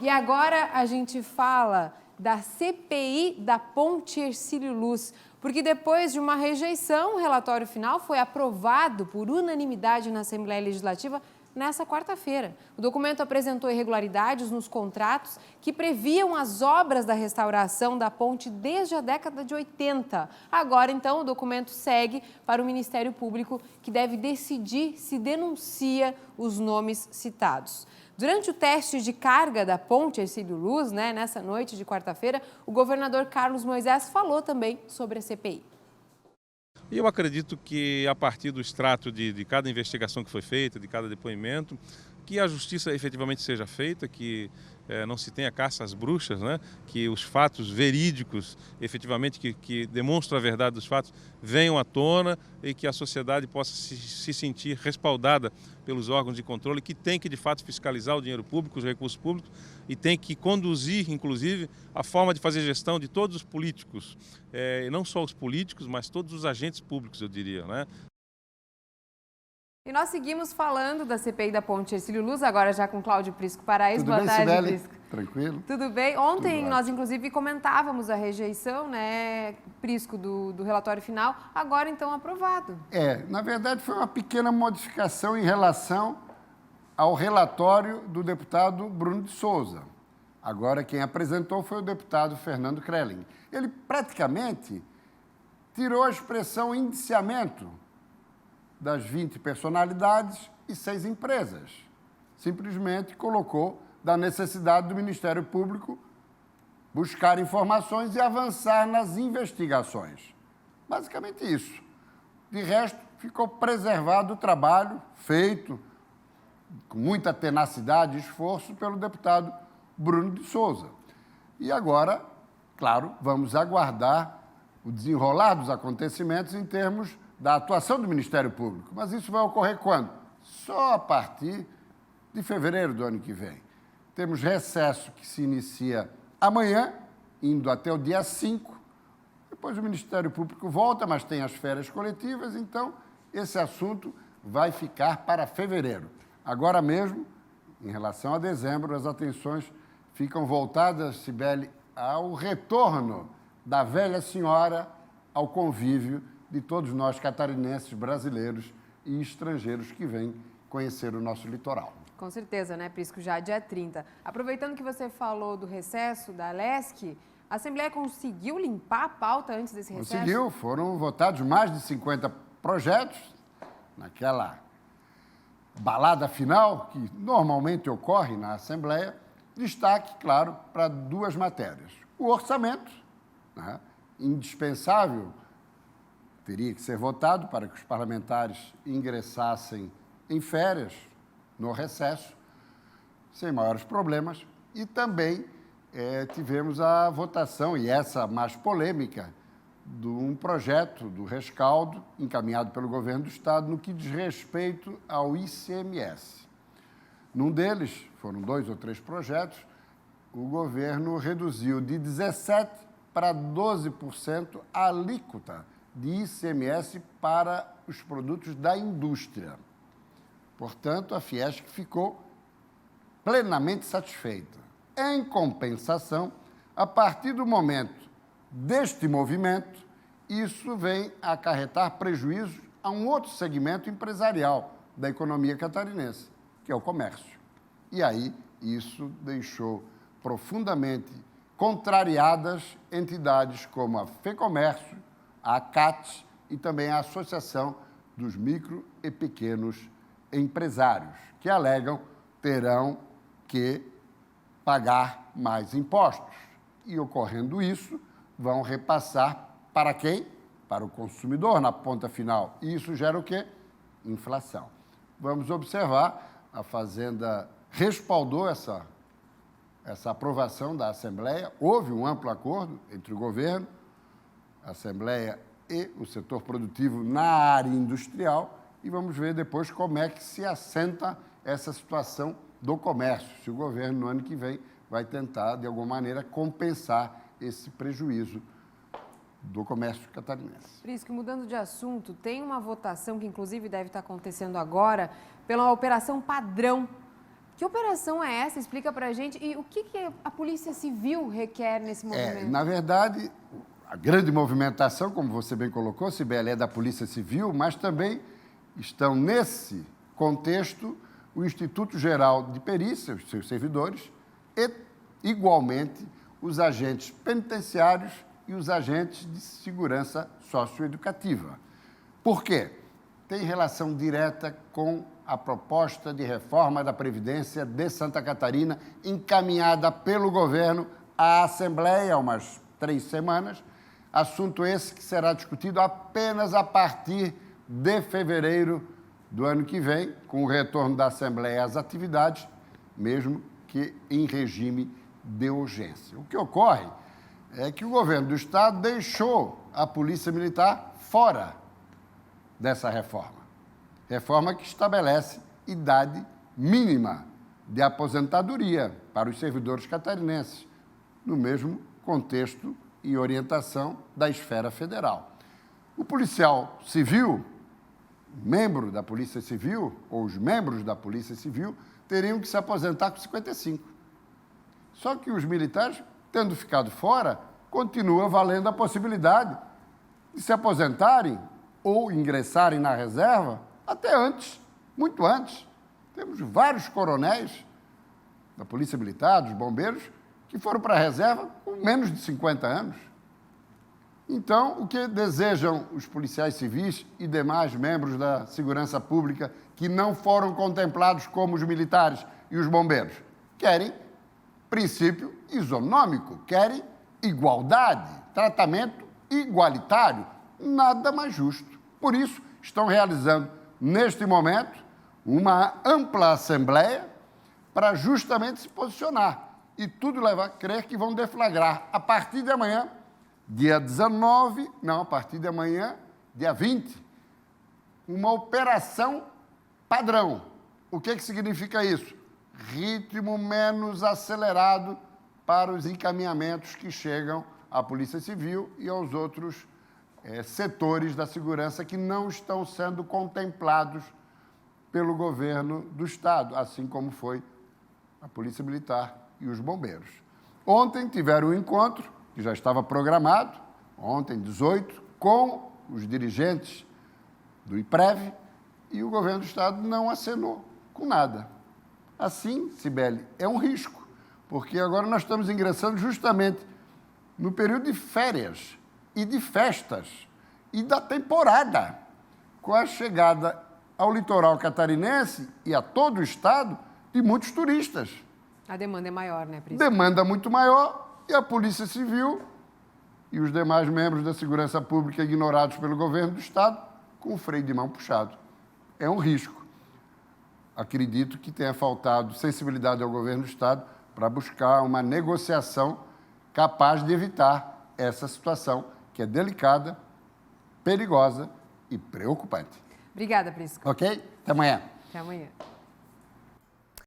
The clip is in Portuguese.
E agora a gente fala da CPI da Ponte Hercílio Luz, porque depois de uma rejeição, o relatório final foi aprovado por unanimidade na Assembleia Legislativa nessa quarta-feira. O documento apresentou irregularidades nos contratos que previam as obras da restauração da ponte desde a década de 80. Agora, então, o documento segue para o Ministério Público, que deve decidir se denuncia os nomes citados. Durante o teste de carga da ponte Hercílio Luz, nessa noite de quarta-feira, o governador Carlos Moisés falou também sobre a CPI. Eu acredito que a partir do extrato de cada investigação que foi feita, de cada depoimento, que a justiça efetivamente seja feita, que não se tenha caça às bruxas, que os fatos verídicos, efetivamente, que demonstram a verdade dos fatos, venham à tona e que a sociedade possa se sentir respaldada pelos órgãos de controle que tem que, de fato, fiscalizar o dinheiro público, os recursos públicos e tem que conduzir, inclusive, a forma de fazer gestão de todos os políticos, e não só os políticos, mas todos os agentes públicos, eu diria, E nós seguimos falando da CPI da Ponte Hercílio Luz, agora já com Cláudio Prisco Paraíso. Tudo Boa bem, tarde, Cibele? Prisco. Tranquilo? Tudo bem? Ontem Tudo nós, inclusive, comentávamos a rejeição, Prisco, do relatório final, agora, então, aprovado. Na verdade, foi uma pequena modificação em relação ao relatório do deputado Bruno de Souza. Agora, quem apresentou foi o deputado Fernando Crelling. Ele praticamente tirou a expressão indiciamento das 20 personalidades e 6 empresas. Simplesmente colocou da necessidade do Ministério Público buscar informações e avançar nas investigações. Basicamente isso. De resto, ficou preservado o trabalho feito com muita tenacidade e esforço pelo deputado Bruno de Souza. E agora, claro, vamos aguardar o desenrolar dos acontecimentos em termos da atuação do Ministério Público. Mas isso vai ocorrer quando? Só a partir de fevereiro do ano que vem. Temos recesso que se inicia amanhã, indo até o dia 5. Depois o Ministério Público volta, mas tem as férias coletivas, então esse assunto vai ficar para fevereiro. Agora mesmo, em relação a dezembro, as atenções ficam voltadas, Cibele, ao retorno da velha senhora ao convívio de todos nós catarinenses, brasileiros e estrangeiros que vêm conhecer o nosso litoral. Com certeza, Prisco, já dia 30. Aproveitando que você falou do recesso da Alesc, a Assembleia conseguiu limpar a pauta antes desse recesso? Conseguiu, foram votados mais de 50 projetos naquela balada final que normalmente ocorre na Assembleia. Destaque, claro, para 2 matérias. O orçamento, indispensável, teria que ser votado para que os parlamentares ingressassem em férias, no recesso, sem maiores problemas. E também tivemos a votação, e essa mais polêmica, de um projeto do rescaldo encaminhado pelo governo do Estado no que diz respeito ao ICMS. Num deles, foram 2 ou 3 projetos, o governo reduziu de 17% para 12% a alíquota de ICMS para os produtos da indústria. Portanto, a Fiesc ficou plenamente satisfeita. Em compensação, a partir do momento deste movimento, isso vem a acarretar prejuízos a um outro segmento empresarial da economia catarinense, que é o comércio. E aí, isso deixou profundamente contrariadas entidades como a FEComércio, a ACAT e também a Associação dos Micro e Pequenos Empresários, que alegam terão que pagar mais impostos. E, ocorrendo isso, vão repassar para quem? Para o consumidor, na ponta final. E isso gera o quê? Inflação. Vamos observar, a Fazenda respaldou essa aprovação da Assembleia. Houve um amplo acordo entre o governo, a Assembleia e o setor produtivo na área industrial, e vamos ver depois como é que se assenta essa situação do comércio, se o governo, no ano que vem, vai tentar, de alguma maneira, compensar esse prejuízo do comércio catarinense. Prisco, mudando de assunto, tem uma votação que, inclusive, deve estar acontecendo agora, pela operação padrão Que operação é essa? Explica pra gente. E o que a Polícia Civil requer nesse movimento? Na verdade, a grande movimentação, como você bem colocou, Sibeli, é da Polícia Civil, mas também estão nesse contexto o Instituto Geral de Perícia, os seus servidores, e, igualmente, os agentes penitenciários e os agentes de segurança socioeducativa. Por quê? Tem relação direta com a proposta de reforma da Previdência de Santa Catarina, encaminhada pelo governo à Assembleia há umas 3 semanas, assunto esse que será discutido apenas a partir de fevereiro do ano que vem, com o retorno da Assembleia às atividades, mesmo que em regime de urgência. O que ocorre é que o governo do Estado deixou a Polícia Militar fora dessa reforma. Reforma que estabelece idade mínima de aposentadoria para os servidores catarinenses, no mesmo contexto e orientação da esfera federal. O policial civil, membro da Polícia Civil, ou os membros da Polícia Civil, teriam que se aposentar com 55. Só que os militares, tendo ficado fora, continua valendo a possibilidade de se aposentarem ou ingressarem na reserva até antes, muito antes. Temos vários coronéis da Polícia Militar, dos bombeiros, que foram para a reserva com menos de 50 anos. Então, o que desejam os policiais civis e demais membros da segurança pública que não foram contemplados como os militares e os bombeiros? Querem princípio isonômico, querem igualdade, tratamento igualitário, nada mais justo. Por isso, estão realizando, neste momento, uma ampla assembleia para justamente se posicionar. E tudo leva a crer que vão deflagrar, a partir de amanhã, dia 19, não, a partir de amanhã, dia 20, uma operação padrão. O que significa isso? Ritmo menos acelerado para os encaminhamentos que chegam à Polícia Civil e aos outros setores da segurança que não estão sendo contemplados pelo governo do Estado, assim como foi a Polícia Militar e os bombeiros. Ontem tiveram um encontro, que já estava programado, ontem, 18, com os dirigentes do IPREV, e o governo do Estado não acenou com nada. Assim, Sibeli, é um risco, porque agora nós estamos ingressando justamente no período de férias e de festas e da temporada, com a chegada ao litoral catarinense e a todo o Estado de muitos turistas. A demanda é maior, né, Príncipe? Demanda muito maior e a Polícia Civil e os demais membros da segurança pública ignorados pelo governo do Estado com o freio de mão puxado. É um risco. Acredito que tenha faltado sensibilidade ao governo do Estado para buscar uma negociação capaz de evitar essa situação que é delicada, perigosa e preocupante. Obrigada, Prisco. Ok? Até amanhã. Até amanhã.